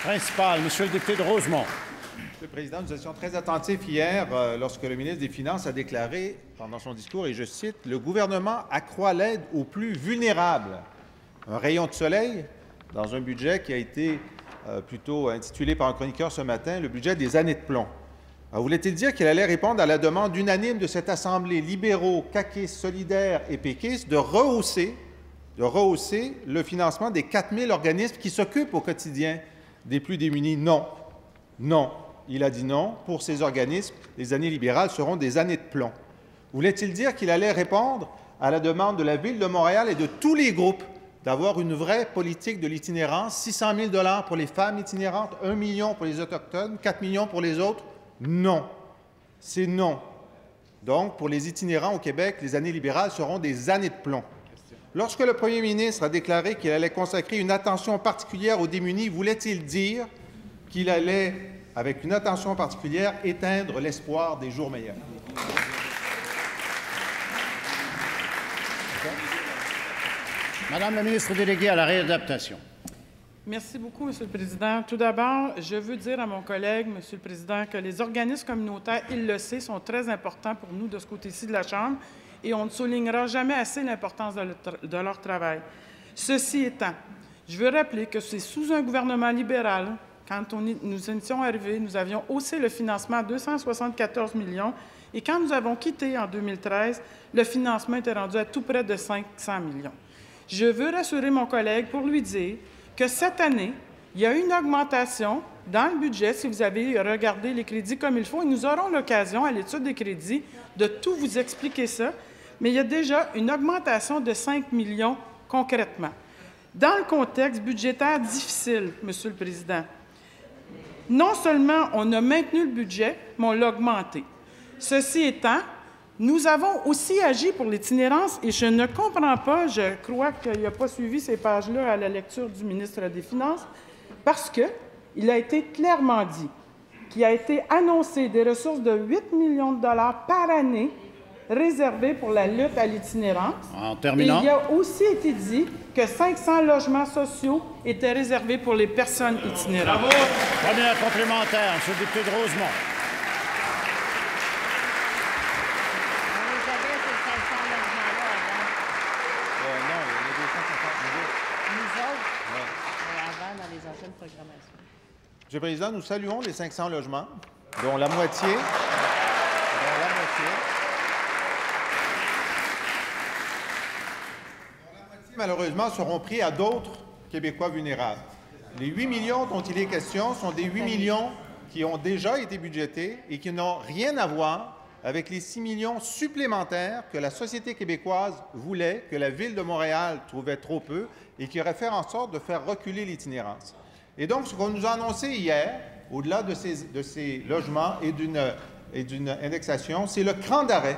Principal, Monsieur le député de Rosemont. Monsieur le Président, nous étions très attentifs hier lorsque le ministre des Finances a déclaré pendant son discours, et je cite, « Le gouvernement accroît l'aide aux plus vulnérables ». Un rayon de soleil dans un budget qui a été plutôt intitulé par un chroniqueur ce matin, le budget des années de plomb. Voulait-il dire qu'il allait répondre à la demande unanime de cette Assemblée, libéraux, caquistes, solidaires et péquistes, de rehausser le financement des 4 000 organismes qui s'occupent au quotidien des plus démunis? Non. Non. Il a dit non. Pour ces organismes, les années libérales seront des années de plomb. Voulait-il dire qu'il allait répondre à la demande de la Ville de Montréal et de tous les groupes d'avoir une vraie politique de l'itinérance, 600 000 $ pour les femmes itinérantes, 1 million pour les Autochtones, 4 millions pour les autres? Non. C'est non. Donc, pour les itinérants au Québec, les années libérales seront des années de plomb. Lorsque le premier ministre a déclaré qu'il allait consacrer une attention particulière aux démunis, voulait-il dire qu'il allait, avec une attention particulière, éteindre l'espoir des jours meilleurs? Madame la ministre déléguée à la réadaptation. Merci beaucoup, Monsieur le Président. Tout d'abord, je veux dire à mon collègue, Monsieur le Président, que les organismes communautaires, il le sait, sont très importants pour nous de ce côté-ci de la Chambre et on ne soulignera jamais assez l'importance de leur travail. Ceci étant, je veux rappeler que c'est sous un gouvernement libéral, quand nous étions arrivés, nous avions haussé le financement à 274 millions et quand nous avons quitté en 2013, le financement était rendu à tout près de 500 millions. Je veux rassurer mon collègue pour lui dire que cette année, il y a une augmentation dans le budget, si vous avez regardé les crédits comme il faut, et nous aurons l'occasion, à l'étude des crédits, de tout vous expliquer ça, mais il y a déjà une augmentation de 5 millions concrètement. Dans le contexte budgétaire difficile, Monsieur le Président, non seulement on a maintenu le budget, mais on l'a augmenté. Ceci étant, nous avons aussi agi pour l'itinérance et je ne comprends pas, je crois qu'il n'a pas suivi ces pages-là à la lecture du ministre des Finances, parce qu'il a été clairement dit qu'il a été annoncé des ressources de 8 millions de dollars par année réservées pour la lutte à l'itinérance. En terminant. Et il a aussi été dit que 500 logements sociaux étaient réservés pour les personnes itinérantes. Bravo. Première complémentaire, M. le député de Rosemont. Monsieur le Président, nous saluons les 500 logements, dont la moitié malheureusement seront pris à d'autres Québécois vulnérables. Les 8 millions dont il est question sont des 8 millions qui ont déjà été budgétés et qui n'ont rien à voir avec les 6 millions supplémentaires que la société québécoise voulait, que la Ville de Montréal trouvait trop peu et qui auraient fait en sorte de faire reculer l'itinérance. Et donc, ce qu'on nous a annoncé hier, au-delà de ces logements et d'une indexation, c'est le cran d'arrêt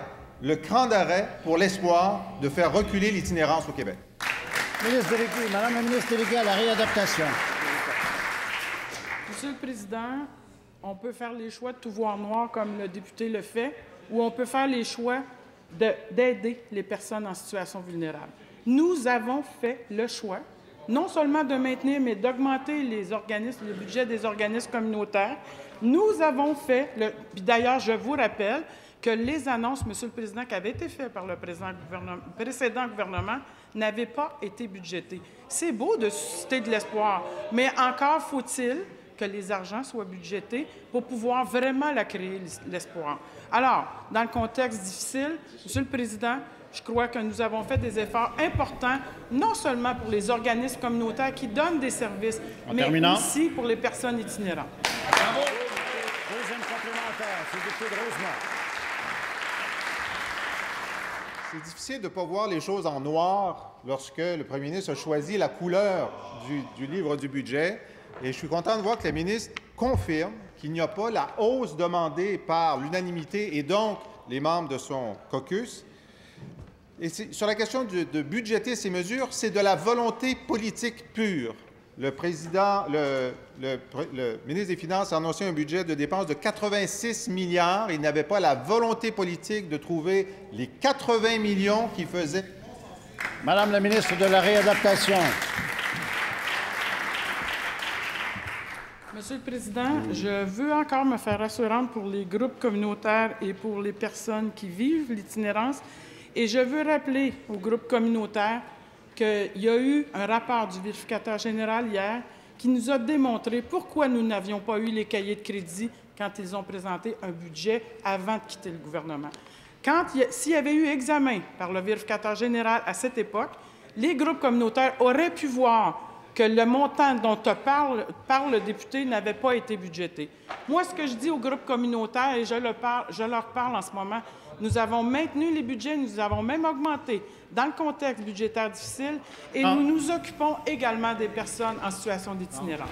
pour l'espoir de faire reculer l'itinérance au Québec. Madame la ministre déléguée à la réadaptation. Monsieur le Président, on peut faire les choix de tout voir noir comme le député le fait, ou on peut faire les choix d'aider les personnes en situation vulnérable. Nous avons fait le choix non seulement de maintenir, mais d'augmenter le budget des organismes communautaires. Nous avons fait, puis d'ailleurs, je vous rappelle que les annonces, Monsieur le Président, qui avaient été faites par le précédent gouvernement n'avaient pas été budgétées. C'est beau de susciter de l'espoir, mais encore faut-il que les argents soient budgétés pour pouvoir vraiment la créer, l'espoir. Alors, dans le contexte difficile, Monsieur le Président, je crois que nous avons fait des efforts importants, non seulement pour les organismes communautaires qui donnent des services, mais aussi pour les personnes itinérantes. Bravo. Deuxième complémentaire, c'est le député de Rosemont. C'est difficile de ne pas voir les choses en noir lorsque le premier ministre a choisi la couleur du livre du budget. Et je suis content de voir que la ministre confirme qu'il n'y a pas la hausse demandée par l'unanimité et donc les membres de son caucus. Et sur la question de budgéter ces mesures, c'est de la volonté politique pure. Le ministre des Finances a annoncé un budget de dépenses de 86 milliards. Il n'avait pas la volonté politique de trouver les 80 millions qui faisaient... Madame la ministre de la Réadaptation. Monsieur le Président, je veux encore me faire rassurante pour les groupes communautaires et pour les personnes qui vivent l'itinérance. Et je veux rappeler aux groupes communautaires qu'il y a eu un rapport du vérificateur général hier qui nous a démontré pourquoi nous n'avions pas eu les cahiers de crédit quand ils ont présenté un budget avant de quitter le gouvernement. S'il y avait eu examen par le vérificateur général à cette époque, les groupes communautaires auraient pu voir que le montant dont parle le député n'avait pas été budgété. Moi, ce que je dis aux groupes communautaires, et je leur parle en ce moment, nous avons maintenu les budgets, nous avons même augmenté dans le contexte budgétaire difficile et nous nous occupons également des personnes en situation d'itinérance.